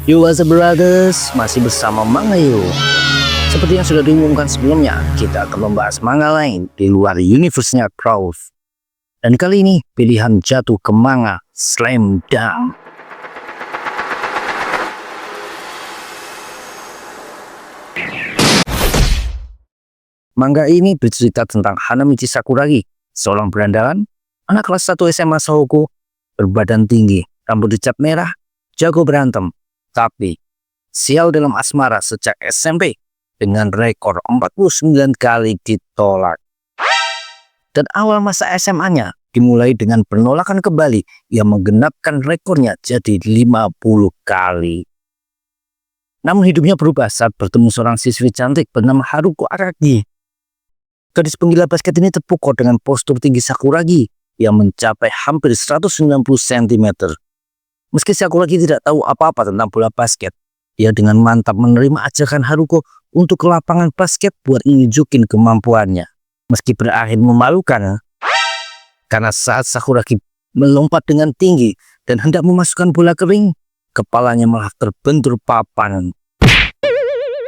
Yo, what's up brothers, masih bersama Manga Yo. Seperti yang sudah diumumkan sebelumnya, kita akan membahas manga lain di luar universe-nya Crowth. Dan kali ini pilihan jatuh ke manga Slam Dunk. Manga ini bercerita tentang Hanamichi Sakuragi, seorang berandalan, anak kelas 1 SMA Sahoku, berbadan tinggi, rambut dicat merah, jago berantem. Tapi, sial dalam asmara sejak SMP dengan rekor 49 kali ditolak. Dan awal masa SMA-nya dimulai dengan penolakan kembali yang menggenapkan rekornya jadi 50 kali. Namun hidupnya berubah saat bertemu seorang siswi cantik bernama Haruko Araki. Gadis penggila basket ini terpukau dengan postur tinggi Sakuragi yang mencapai hampir 190 cm. Meski Sakuragi tidak tahu apa-apa tentang bola basket, ia dengan mantap menerima ajakan Haruko untuk ke lapangan basket buat nunjukin kemampuannya. Meski berakhir memalukan, karena saat Sakuragi melompat dengan tinggi dan hendak memasukkan bola ke ring, kepalanya malah terbentur papan.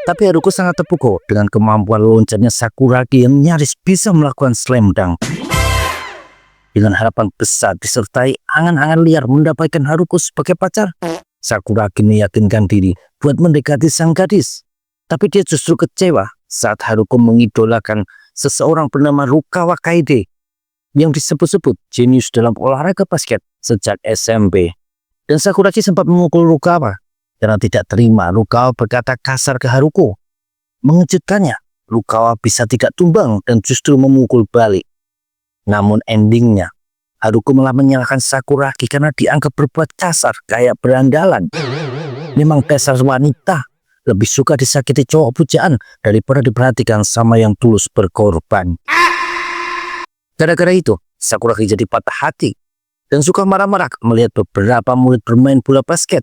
Tapi Haruko sangat terpukau dengan kemampuan loncatnya Sakuragi yang nyaris bisa melakukan slam dunk. Dengan harapan besar disertai angan-angan liar mendapatkan Haruko sebagai pacar, Sakuragi meyakinkan diri buat mendekati sang gadis. Tapi dia justru kecewa saat Haruko mengidolakan seseorang bernama Rukawa Kaede yang disebut-sebut jenius dalam olahraga basket sejak SMP. Dan Sakuragi sempat memukul Rukawa karena tidak terima Rukawa berkata kasar ke Haruko. Mengejutkannya, Rukawa bisa tidak tumbang dan justru memukul balik. Namun endingnya, Haruko malah menyalahkan Sakuragi karena dianggap berbuat kasar kayak berandalan. Memang dasar wanita lebih suka disakiti cowok pujaan daripada diperhatikan sama yang tulus berkorban. Gara-gara itu, Sakuragi jadi patah hati dan suka marah-marah melihat beberapa murid bermain bola basket.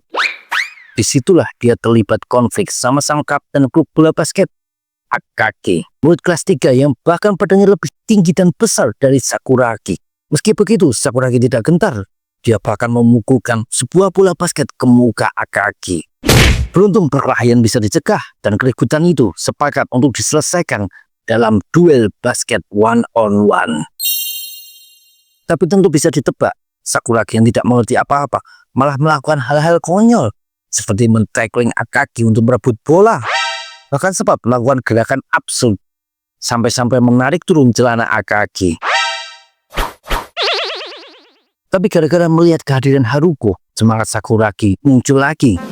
Disitulah dia terlibat konflik sama sang kapten klub bola basket, Akagi, murid kelas 3 yang bahkan badannya lebih tinggi dan besar dari Sakuragi. Meski begitu, Sakuragi tidak gentar. Dia bahkan memukulkan sebuah bola basket ke muka Akagi. Beruntung perkelahian bisa dicegah dan keributan itu sepakat untuk diselesaikan dalam duel basket one-on-one. Tapi tentu bisa ditebak, Sakuragi yang tidak mengerti apa-apa malah melakukan hal-hal konyol seperti men-tackling Akagi untuk merebut bola. Bahkan sempat melakukan gerakan absurd sampai-sampai menarik turun celana Akagi. Tapi gara-gara melihat kehadiran Haruko, semangat Sakuragi muncul lagi.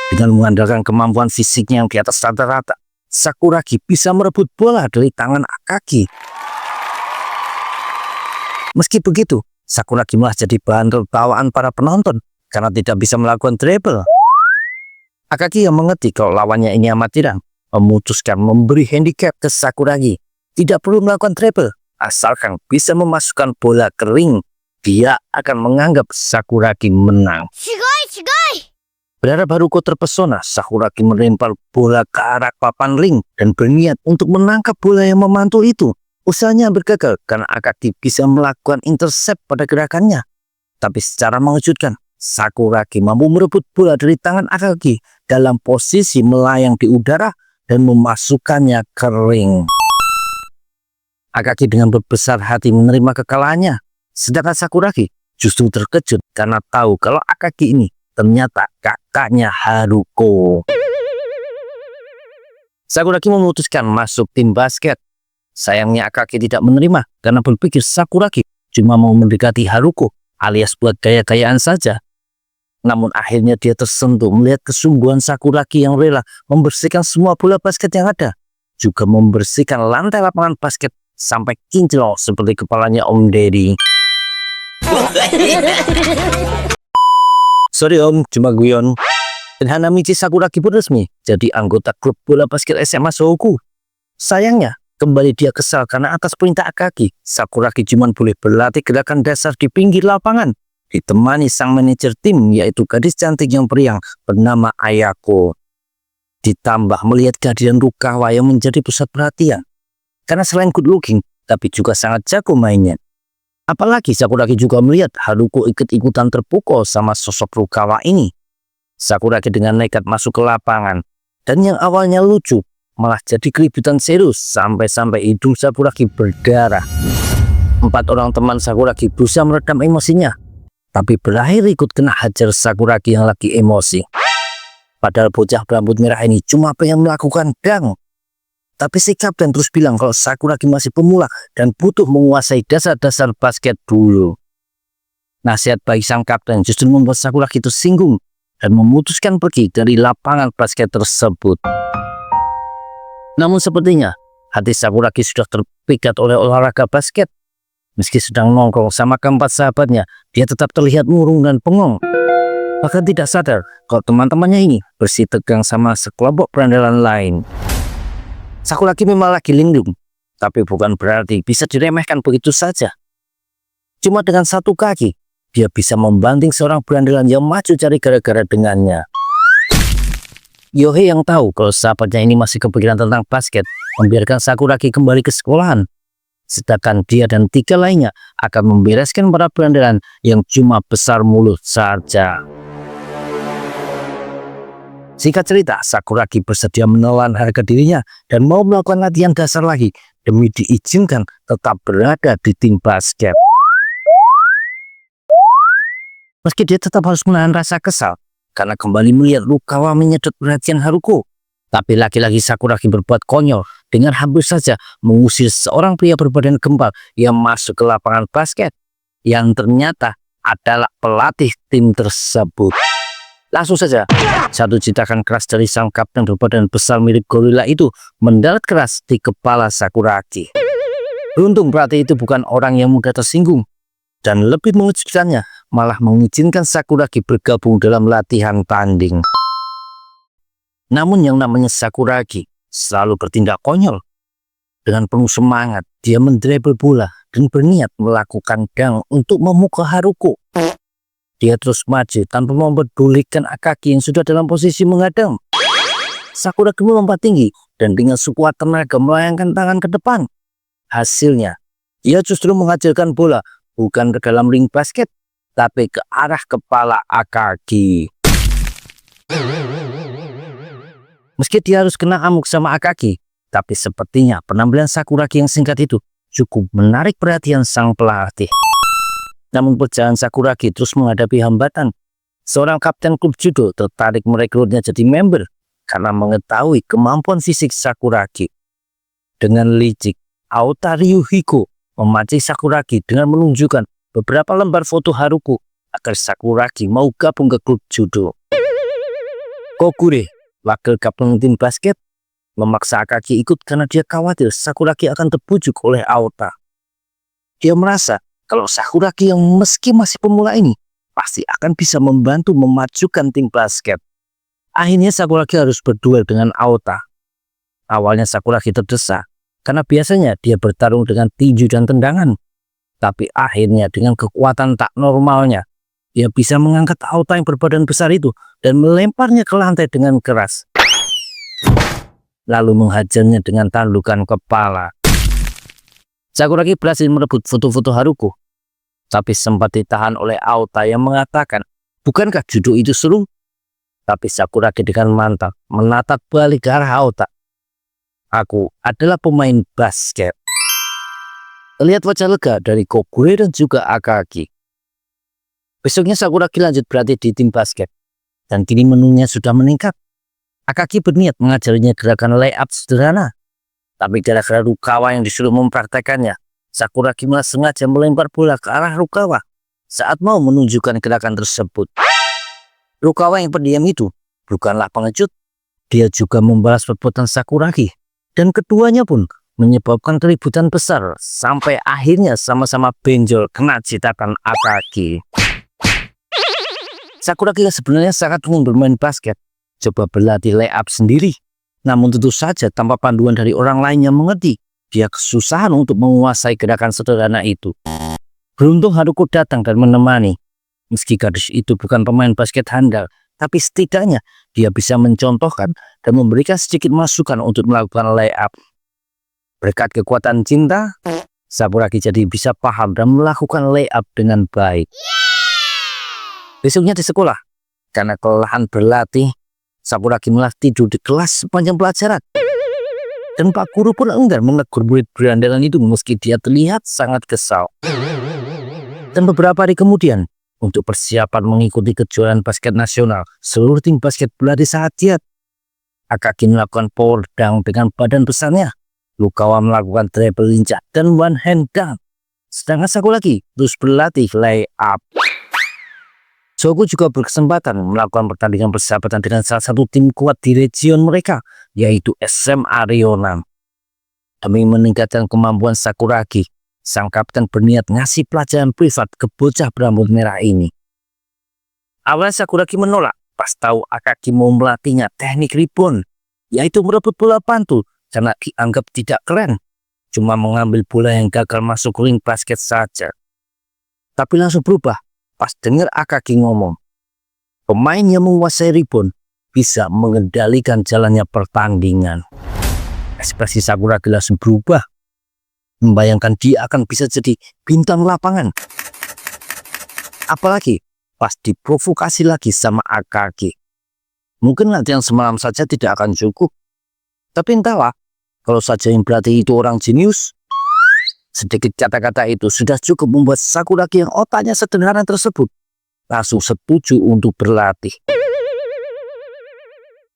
Dengan mengandalkan kemampuan fisiknya yang di atas rata-rata, Sakuragi bisa merebut bola dari tangan Akagi. Meski begitu, Sakuragi malah jadi bahan tertawaan para penonton karena tidak bisa melakukan dribble. Akagi yang mengerti kalau lawannya ini amatiran, memutuskan memberi handicap ke Sakuragi. Tidak perlu melakukan dribble, asalkan bisa memasukkan bola ke ring, dia akan menganggap Sakuragi menang. Berharap Haruko terpesona, Sakuragi melempar bola ke arah papan ring dan berniat untuk menangkap bola yang memantul itu. Usahanya bergagal karena Akagi bisa melakukan intercept pada gerakannya. Tapi secara mengejutkan, Sakuragi mampu merebut bola dari tangan Akagi dalam posisi melayang di udara dan memasukkannya ke ring. Akagi dengan berbesar hati menerima kekalahannya, sedangkan Sakuragi justru terkejut karena tahu kalau Akagi ini ternyata kakaknya Haruko. Sakuragi memutuskan masuk tim basket. Sayangnya Akagi tidak menerima karena berpikir Sakuragi cuma mau mendekati Haruko alias buat gaya-gayaan saja. Namun akhirnya dia tersentuh melihat kesungguhan Sakuragi yang rela membersihkan semua bola basket yang ada, juga membersihkan lantai lapangan basket sampai kinclong seperti kepalanya Om Deddy. Sorry Om, cuma guyon. Dan Hanamichi Sakuragi pun resmi jadi anggota klub bola basket SMA Sahoku. Sayangnya, kembali dia kesal karena atas perintah Akagi, Sakuragi cuma boleh berlatih gerakan dasar di pinggir lapangan, ditemani sang manajer tim yaitu gadis cantik yang periang bernama Ayako. Ditambah melihat kehadiran Rukawa yang menjadi pusat perhatian. Karena selain good looking, tapi juga sangat jago mainnya. Apalagi Sakuragi juga melihat Haruko ikut-ikutan terpukau sama sosok Rukawa ini. Sakuragi dengan nekat masuk ke lapangan. Dan yang awalnya lucu malah jadi keributan serius sampai hidung Sakuragi berdarah. 4 orang teman Sakuragi berusaha meredam emosinya, tapi berakhir ikut kena hajar Sakuragi yang lagi emosi. Padahal bocah berambut merah ini cuma pengen melakukan dang. Tapi si kapten terus bilang kalau Sakuragi masih pemula dan butuh menguasai dasar-dasar basket dulu. Nasihat baik sang kapten justru membuat Sakuragi tersinggung dan memutuskan pergi dari lapangan basket tersebut. Namun sepertinya hati Sakuragi sudah terpikat oleh olahraga basket. Meski sedang nongkrong sama keempat sahabatnya, dia tetap terlihat murung dan bengong. Bahkan tidak sadar kalau teman-temannya ini bersih tegang sama sekelompok berandalan lain. Sakuragi memang lagi linglung, tapi bukan berarti bisa diremehkan begitu saja. Cuma dengan satu kaki, dia bisa membanting seorang berandalan yang maju cari gara-gara dengannya. Yohei yang tahu kalau sahabatnya ini masih kepikiran tentang basket, membiarkan Sakuragi kembali ke sekolahan. Sedangkan dia dan 3 lainnya akan membereskan para berandalan yang cuma besar mulut saja. Singkat cerita, Sakuragi bersedia menelan harga dirinya dan mau melakukan latihan dasar lagi demi diizinkan tetap berada di tim basket. Meski dia tetap harus menahan rasa kesal karena kembali melihat Rukawa menyedot perhatian Haruko. Tapi laki-laki Sakuragi berbuat konyol dengan hampir saja mengusir seorang pria berbadan gembal yang masuk ke lapangan basket, yang ternyata adalah pelatih tim tersebut. Langsung saja, satu citakan keras dari sang kapten berbadan besar mirip gorila itu mendarat keras di kepala Sakuragi. Beruntung pelatih itu bukan orang yang mudah tersinggung, dan lebih mengejutkannya malah mengizinkan Sakuragi bergabung dalam latihan tanding. Namun yang namanya Sakuragi selalu bertindak konyol. Dengan penuh semangat, dia mendribble bola dan berniat melakukan dang untuk memukul Haruko. Dia terus maju tanpa mempedulikan Akagi yang sudah dalam posisi menghadang. Sakuragi melompat tinggi dan dengan sekuat tenaga melayangkan tangan ke depan. Hasilnya, dia justru menghajarkan bola bukan ke dalam ring basket, tapi ke arah kepala Akagi. Meski dia harus kena amuk sama Akagi, tapi sepertinya penampilan Sakuragi yang singkat itu cukup menarik perhatian sang pelatih. Namun perjalanan Sakuragi terus menghadapi hambatan. Seorang kapten klub judo tertarik merekrutnya jadi member karena mengetahui kemampuan fisik Sakuragi. Dengan licik, Aota Ryuhiko memancing Sakuragi dengan menunjukkan beberapa lembar foto Haruko agar Sakuragi mau gabung ke klub judo. Kokure, wakil kapten tim basket, memaksa Akagi ikut karena dia khawatir Sakuragi akan terbujuk oleh Aota. Dia merasa kalau Sakuragi yang meski masih pemula ini pasti akan bisa membantu memajukan tim basket. Akhirnya Sakuragi harus berduel dengan Aota. Awalnya Sakuragi terdesak karena biasanya dia bertarung dengan tinju dan tendangan. Tapi akhirnya dengan kekuatan tak normalnya, dia bisa mengangkat Aota yang berbadan besar itu dan melemparnya ke lantai dengan keras. Lalu menghajarnya dengan tandukan kepala. Sakuragi berhasil merebut foto-foto Haruko, tapi sempat ditahan oleh Aota yang mengatakan, bukankah judo itu seru? Tapi Sakuragi dengan mantap menatap balik ke arah Aota. Aku adalah pemain basket. Terlihat wajah lega dari Kokure dan juga Akagi. Besoknya Sakuragi lanjut berlatih di tim basket, dan kini menunya sudah meningkat. Akagi berniat mengajarinya gerakan layup sederhana, tapi gara-gara Rukawa yang disuruh mempraktekannya, Sakuragi malah sengaja melempar bola ke arah Rukawa saat mau menunjukkan gerakan tersebut. Rukawa yang pendiam itu bukanlah pengecut, dia juga membalas perbuatan Sakuragi, dan keduanya pun menyebabkan keributan besar sampai akhirnya sama-sama benjol kena citakan Akagi. Sakuragi sebenarnya sangat ingin bermain basket, coba berlatih layup sendiri. Namun tentu saja tanpa panduan dari orang lain yang mengerti, dia kesusahan untuk menguasai gerakan sederhana itu. Beruntung Haruko datang dan menemani. Meski gadis itu bukan pemain basket handal, tapi setidaknya dia bisa mencontohkan dan memberikan sedikit masukan untuk melakukan layup. Berkat kekuatan cinta, Sakuragi jadi bisa paham dan melakukan layup dengan baik. Besoknya di sekolah, Karena kelelahan berlatih, Sakuragi malah tidur di kelas sepanjang pelajaran. Dan Pak Guru pun enggan menegur murid berandalan itu meski dia terlihat sangat kesal. Dan beberapa hari kemudian, untuk persiapan mengikuti kejuaraan basket nasional, seluruh tim basket berlari sangat giat. Akagi melakukan power dunk dengan badan besarnya. Rukawa melakukan dribble lincah dan one hand dunk. Sedangkan Sakuragi terus berlatih lay up. Shogo juga berkesempatan melakukan pertandingan persahabatan dengan salah satu tim kuat di region mereka, yaitu SMA Rionan. Demi meningkatkan kemampuan Sakuragi, sang kapten berniat ngasih pelajaran privat ke bocah berambut merah ini. Awalnya Sakuragi menolak pas tahu Akagi mau melatihnya teknik rebound, yaitu merebut bola pantul karena dianggap tidak keren, cuma mengambil bola yang gagal masuk ring basket saja. Tapi langsung berubah pas dengar Akagi ngomong, pemain yang menguasai rebound bisa mengendalikan jalannya pertandingan. Ekspresi Sakuragi langsung berubah, membayangkan dia akan bisa jadi bintang lapangan. Apalagi pas diprovokasi lagi sama Akagi. Mungkin latihan semalam saja tidak akan cukup. Tapi entahlah, kalau saja yang berarti itu orang jenius, sedikit kata-kata itu sudah cukup membuat Sakuragi yang otaknya sederhana tersebut langsung setuju untuk berlatih.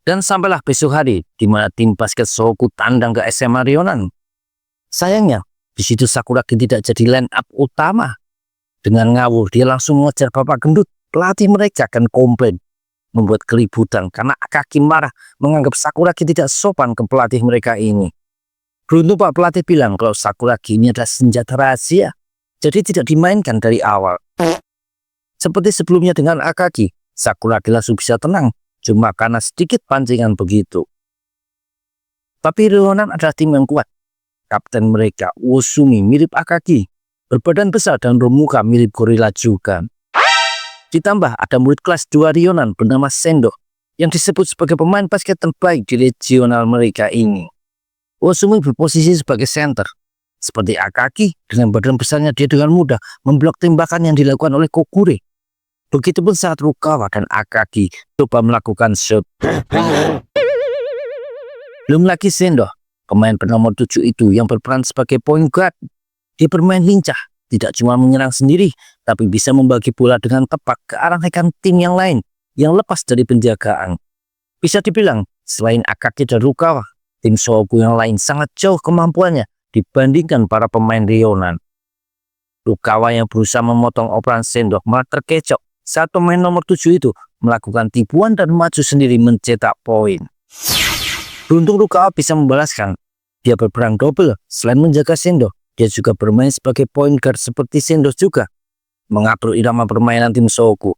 Dan sampailah besok hari di mana tim basket Shohoku tandang ke SMA Rionan. Sayangnya, di situ Sakuragi tidak jadi line up utama. Dengan ngawur, dia langsung mengejar Bapak Gendut, pelatih mereka, dan komplain, membuat keributan karena Akagi marah menganggap Sakuragi tidak sopan ke pelatih mereka ini. Beruntung Pak pelatih bilang kalau Sakuragi ini adalah senjata rahasia, jadi tidak dimainkan dari awal. Seperti sebelumnya dengan Akagi, Sakuragi langsung bisa tenang, cuma karena sedikit pancingan begitu. Tapi Rionan adalah tim yang kuat. Kapten mereka, Wosumi, mirip Akagi, berbadan besar dan bermuka mirip gorila juga. Ditambah ada murid kelas 2 Rionan bernama Sendo, yang disebut sebagai pemain basket terbaik di regional mereka ini. Wosumi berposisi sebagai center. Seperti Akagi, dengan badan besarnya dia dengan mudah memblok tembakan yang dilakukan oleh Kokure. Begitupun saat Rukawa dan Akagi coba melakukan shoot. Belum lagi Sendo, pemain bernomor 7 itu yang berperan sebagai point guard. Dia bermain lincah, tidak cuma menyerang sendiri, tapi bisa membagi bola dengan tepat ke arah rekan tim yang lain yang lepas dari penjagaan. Bisa dibilang, selain Akagi dan Rukawa, tim Shohoku yang lain sangat jauh kemampuannya dibandingkan para pemain Rionan. Rukawa yang berusaha memotong operan Sendo malah terkecoh saat pemain nomor 7 itu melakukan tipuan dan maju sendiri mencetak poin. Beruntung Rukawa bisa membalaskan. Dia berperang double, selain menjaga Sendo, dia juga bermain sebagai point guard seperti Sendo juga, mengatur irama permainan tim Shohoku.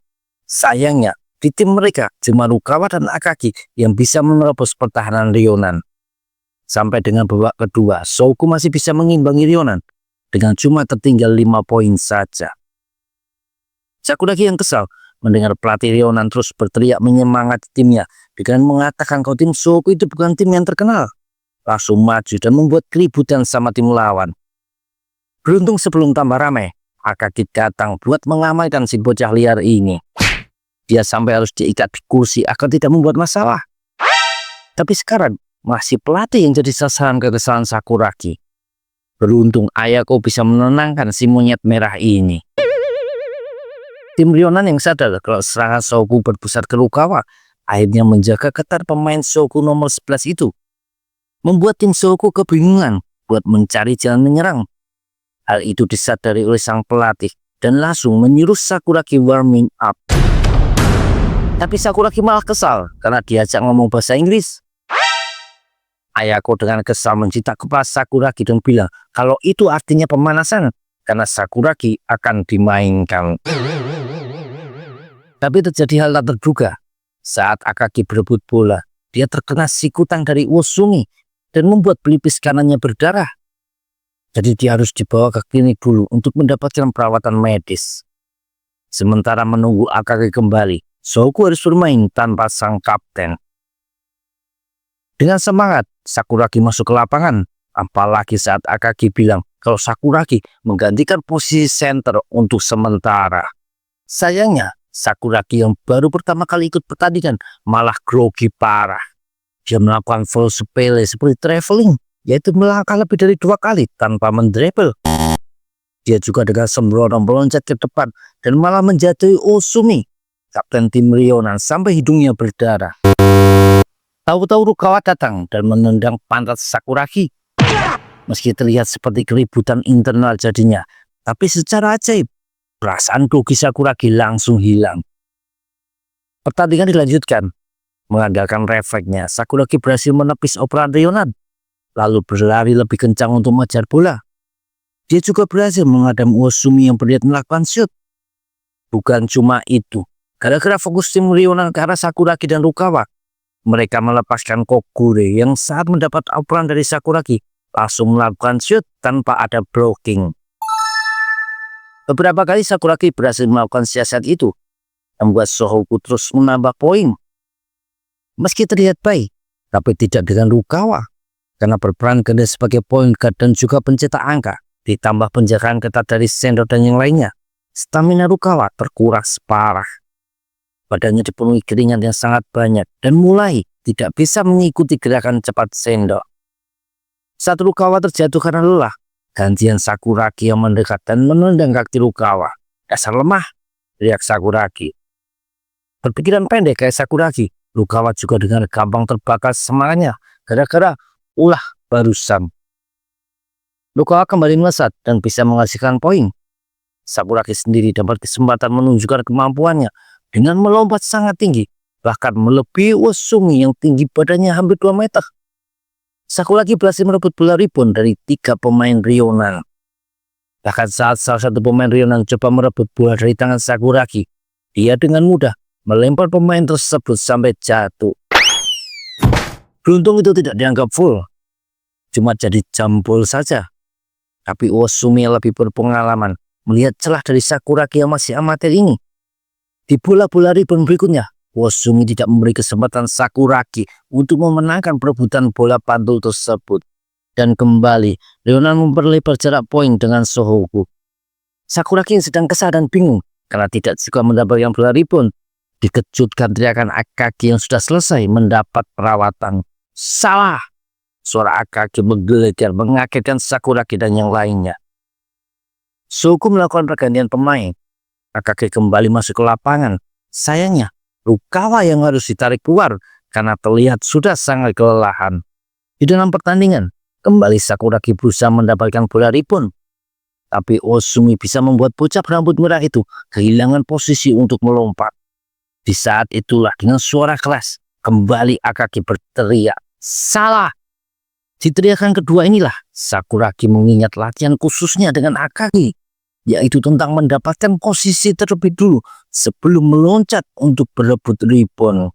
Sayangnya, di tim mereka cuma Rukawa dan Akagi yang bisa menerobos pertahanan Rionan. Sampai dengan babak kedua, Shohoku masih bisa mengimbangi Rionan dengan cuma tertinggal 5 poin saja. Sakuragi yang kesal mendengar pelatih Rionan terus berteriak menyemangati timnya dengan mengatakan kalau tim Shohoku itu bukan tim yang terkenal. Langsung maju dan membuat keributan sama tim lawan. Beruntung sebelum tambah ramai, Akagi datang buat mengamankan si bocah liar ini. Dia sampai harus diikat di kursi agar tidak membuat masalah. Tapi sekarang masih pelatih yang jadi sasaran kekesalan Sakuragi. Beruntung Ayako bisa menenangkan si monyet merah ini. Tim Rionan yang sadar kalau serangan Shohoku berpusat ke Rukawa akhirnya menjaga ketat pemain Shohoku nomor 11 itu. Membuat tim Shohoku kebingungan buat mencari jalan menyerang. Hal itu disadari oleh sang pelatih dan langsung menyuruh Sakuragi warming up. Tapi Sakuragi malah kesal karena diajak ngomong bahasa Inggris. Ayako dengan kesal mencitak kepala Sakuragi dan bilang kalau itu artinya pemanasan karena Sakuragi akan dimainkan. Tapi terjadi hal tak terduga. Saat Akagi berebut bola, dia terkena sikutan dari Wosumi dan membuat pelipis kanannya berdarah. Jadi dia harus dibawa ke klinik dulu untuk mendapatkan perawatan medis. Sementara menunggu Akagi kembali, Shohoku harus bermain tanpa sang kapten. Dengan semangat, Sakuragi masuk ke lapangan. Apalagi saat Akagi bilang kalau Sakuragi menggantikan posisi center untuk sementara. Sayangnya, Sakuragi yang baru pertama kali ikut pertandingan malah grogi parah. Dia melakukan foul sepele seperti traveling, yaitu melangkah lebih dari 2 kali tanpa mendribble. Dia juga dengan sembrono meloncat ke depan dan malah menjatuhi Osumi, kapten tim Rionan, sampai hidungnya berdarah. Tahu-tahu Rukawa datang dan menendang pantat Sakuragi. Meski terlihat seperti keributan internal jadinya, tapi secara ajaib, perasaan grogi Sakuragi langsung hilang. Pertandingan dilanjutkan. Mengandalkan refleksnya, Sakuragi berhasil menepis operan Rionan, lalu berlari lebih kencang untuk mengejar bola. Dia juga berhasil mengadang Osumi yang berniat melakukan shoot. Bukan cuma itu, gara-gara fokus tim Rionan ke arah Sakuragi dan Rukawa, mereka melepaskan Kokure yang saat mendapat operan dari Sakuragi langsung melakukan shoot tanpa ada blocking. Beberapa kali Sakuragi berhasil melakukan siasat itu, membuat Shohoku terus menambah poin. Meski terlihat baik, tapi tidak dengan Rukawa, karena berperan ganda sebagai point guard dan juga pencetak angka, ditambah penjagaan ketat dari Sendo dan yang lainnya, stamina Rukawa terkuras parah. Badannya dipenuhi keringat yang sangat banyak dan mulai tidak bisa mengikuti gerakan cepat Sendo. Saat Rukawa terjatuh karena lelah, gantian Sakuragi yang mendekat dan menendang kaki Rukawa. Dasar lemah, teriak Sakuragi. Berpikiran pendek kayak Sakuragi, Rukawa juga dengan gampang terbakar semangatnya gara-gara ulah barusan. Rukawa kembali melesat dan bisa menghasilkan poin. Sakuragi sendiri dapat kesempatan menunjukkan kemampuannya dengan melompat sangat tinggi, bahkan melebihi Osumi yang tinggi badannya hampir 2 meter. Sakuragi berhasil merebut bola rebound dari 3 pemain Rionan. Bahkan saat salah satu pemain Rionan coba merebut bola dari tangan Sakuragi, dia dengan mudah melempar pemain tersebut sampai jatuh. Beruntung itu tidak dianggap full, cuma jadi jambol saja. Tapi Osumi yang lebih berpengalaman melihat celah dari Sakuragi yang masih amatir ini. Di bola-bola rebound berikutnya, Osumi tidak memberi kesempatan Sakuragi untuk memenangkan perebutan bola pantul tersebut. Dan kembali, Rionan memperlebar jarak poin dengan Shohoku. Sakuragi yang sedang kesal dan bingung karena tidak juga mendapatkan bola rebound, dikejutkan teriakan Akagi yang sudah selesai mendapat perawatan. Salah! Suara Akagi menggelegar mengagetkan Sakuragi dan yang lainnya. Shohoku melakukan pergantian pemain. Akagi kembali masuk ke lapangan. Sayangnya, Rukawa yang harus ditarik keluar karena terlihat sudah sangat kelelahan. Di dalam pertandingan, kembali Sakuragi berusaha mendapatkan bola rebound. Tapi Osumi bisa membuat bocah berambut merah itu kehilangan posisi untuk melompat. Di saat itulah dengan suara keras, kembali Akagi berteriak, "Salah!" Di teriakan kedua inilah Sakuragi mengingat latihan khususnya dengan Akagi, yaitu tentang mendapatkan posisi terlebih dulu sebelum meloncat untuk berebut rebound.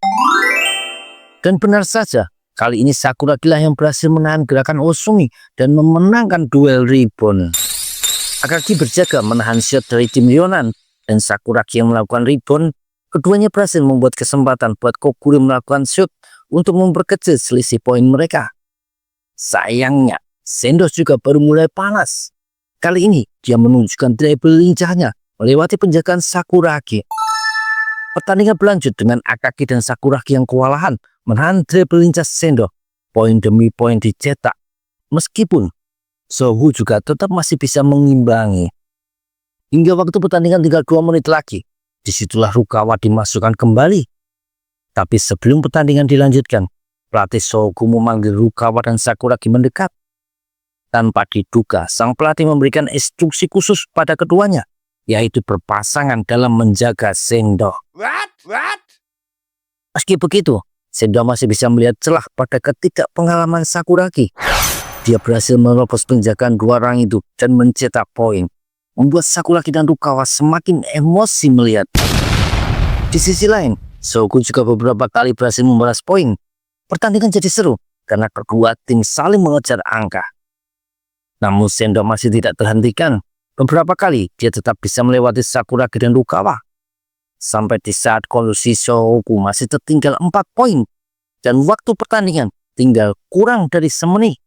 Dan benar saja, kali ini Sakuragi lah yang berhasil menahan gerakan Osumi dan memenangkan duel rebound. Akagi berjaga menahan shot dari tim Rionan dan Sakuragi yang melakukan rebound. Keduanya berhasil membuat kesempatan buat Kokure melakukan shoot untuk memperkecil selisih poin mereka. Sayangnya, Sendo juga baru mulai panas. Kali ini, dia menunjukkan dribble lincahnya melewati penjagaan Sakuragi. Pertandingan berlanjut dengan Akagi dan Sakuragi yang kewalahan menahan dribble lincah Sendo. Poin demi poin dicetak. Meskipun Shohoku juga tetap masih bisa mengimbangi. Hingga waktu pertandingan tinggal 2 menit lagi, disitulah Rukawa dimasukkan kembali. Tapi sebelum pertandingan dilanjutkan, pelatih Shohoku memanggil Rukawa dan Sakuragi mendekat. Tanpa diduga, sang pelatih memberikan instruksi khusus pada keduanya, yaitu berpasangan dalam menjaga Sendo. Meski begitu, Sendo masih bisa melihat celah pada ketidakpengalaman Sakuragi. Dia berhasil menerobos penjagaan 2 orang itu dan mencetak poin, membuat Sakuragi dan Rukawa semakin emosi melihat. Di sisi lain, Shohoku juga beberapa kali berhasil membalas poin. Pertandingan jadi seru karena kedua tim saling mengejar angka. Namun Sendo masih tidak terhentikan. Beberapa kali dia tetap bisa melewati Sakuragi dan Rukawa. Sampai di saat kondisi Shohoku masih tertinggal 4 poin dan waktu pertandingan tinggal kurang dari semenit.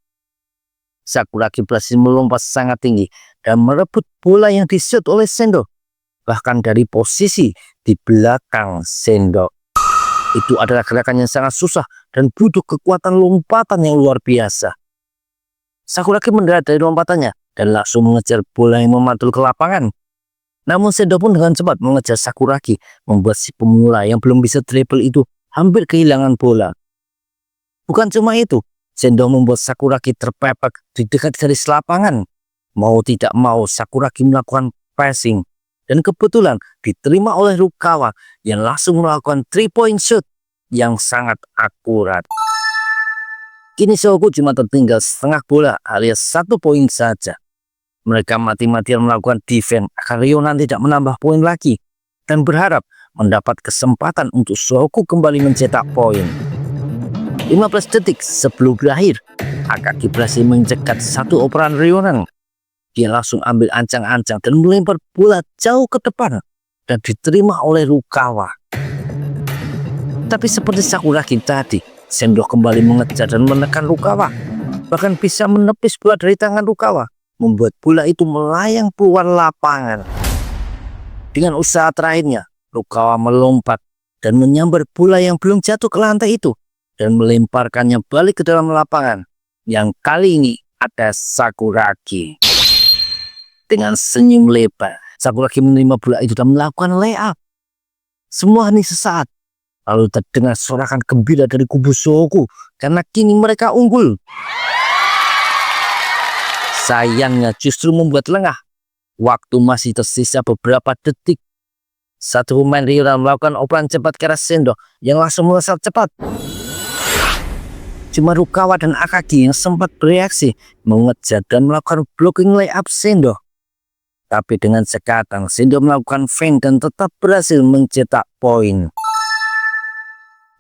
Sakuragi berhasil melompat sangat tinggi dan merebut bola yang di-shoot oleh Sendo. bahkan dari posisi di belakang sendok. Itu adalah gerakan yang sangat susah dan butuh kekuatan lompatan yang luar biasa. Sakuragi mendarat dari lompatannya dan langsung mengejar bola yang memantul ke lapangan. Namun Sendo pun dengan cepat mengejar Sakuragi, membuat si pemula yang belum bisa dribble itu hampir kehilangan bola. Bukan cuma itu, Sendo membuat Sakuragi terpepet di dekat garis lapangan. Mau tidak mau Sakuragi melakukan passing dan kebetulan diterima oleh Rukawa yang langsung melakukan 3-point shot yang sangat akurat. Kini Shohoku cuma tertinggal setengah bola alias 1 poin saja. Mereka mati-matian melakukan defense agar Ryonan tidak menambah poin lagi dan berharap mendapat kesempatan untuk Shohoku kembali mencetak poin. 15 detik sebelum berakhir, Akagi berhasil mencegat satu operan Ryonan. Dia langsung ambil ancang-ancang dan melempar bola jauh ke depan dan diterima oleh Rukawa. Tapi seperti Sakuragi tadi, Sendo kembali mengejar dan menekan Rukawa, bahkan bisa menepis bola dari tangan Rukawa, membuat bola itu melayang keluar lapangan. Dengan usaha terakhirnya, Rukawa melompat dan menyambar bola yang belum jatuh ke lantai itu dan melemparkannya balik ke dalam lapangan. Yang kali ini ada Sakuragi. Dengan senyum lebar, Sakuragi menerima bola itu dan melakukan layup. Semua hening sesaat. Lalu terdengar sorakan gembira dari kubu Shohoku karena kini mereka unggul. Sayangnya justru membuat lengah. Waktu masih tersisa beberapa detik. Satu pemain Ryonan melakukan operan cepat ke arah Sendo yang langsung melesat cepat. Cuma Rukawa dan Akagi yang sempat bereaksi, mengejar dan melakukan blocking layup Sendo. Tapi dengan sekatan Sendo melakukan feint dan tetap berhasil mencetak poin.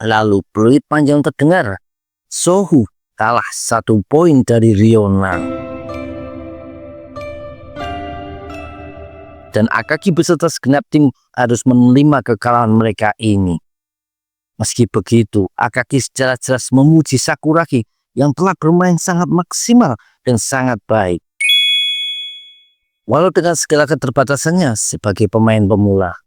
Lalu peluit panjang terdengar. Shohoku kalah 1 poin dari Ryonan. Dan Akagi beserta segenap tim harus menerima kekalahan mereka ini. Meski begitu, Akagi secara jelas memuji Sakuragi yang telah bermain sangat maksimal dan sangat baik. Walau dengan segala keterbatasannya sebagai pemain pemula,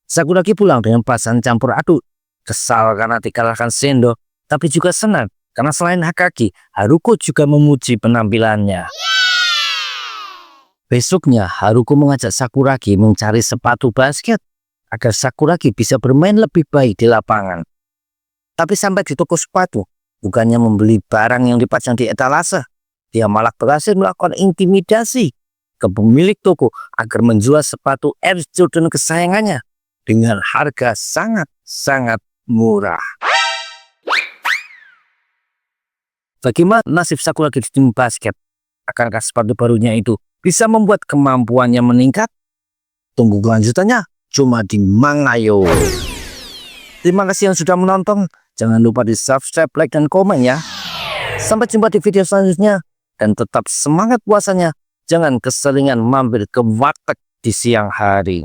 Sakuragi pulang dengan perasaan campur aduk. Kesal karena dikalahkan Sendo, tapi juga senang karena selain Akagi, Haruko juga memuji penampilannya. Besoknya, Haruko mengajak Sakuragi mencari sepatu basket agar Sakuragi bisa bermain lebih baik di lapangan. Tapi sampai di toko sepatu, bukannya membeli barang yang dipajang di etalase, dia malah berhasil melakukan intimidasi ke pemilik toko agar menjual sepatu Air Jordan kesayangannya dengan harga sangat murah. Bagaimana nasib Sakuragi di tim basket? Akankah sepatu barunya itu bisa membuat kemampuannya meningkat? Tunggu kelanjutannya cuma di Mangayo. Terima kasih yang sudah menonton. Jangan lupa di subscribe, like, dan komen ya. Sampai jumpa di video selanjutnya. Dan tetap semangat puasanya. Jangan keseringan mampir ke warteg di siang hari.